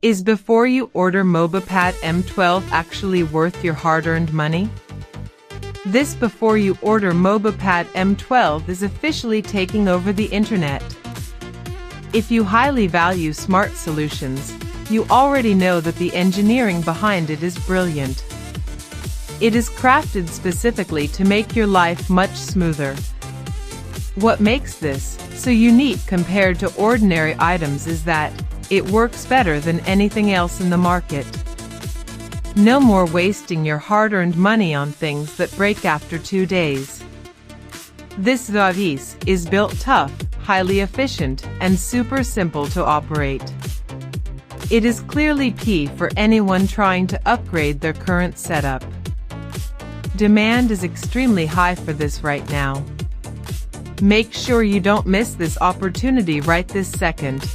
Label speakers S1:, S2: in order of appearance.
S1: Is before you order MOBAPAD M12 actually worth your hard-earned money? This before you order MOBAPAD M12 is officially taking over the internet. If you highly value smart solutions, you already know that the engineering behind it is brilliant. It is crafted specifically to make your life much smoother. What makes this so unique compared to ordinary items is that it works better than anything else in the market. No more wasting your hard-earned money on things that break after 2 days. This device is built tough, highly efficient, and super simple to operate. It is clearly key for anyone trying to upgrade their current setup. Demand is extremely high for this right now. Make sure you don't miss this opportunity right this second.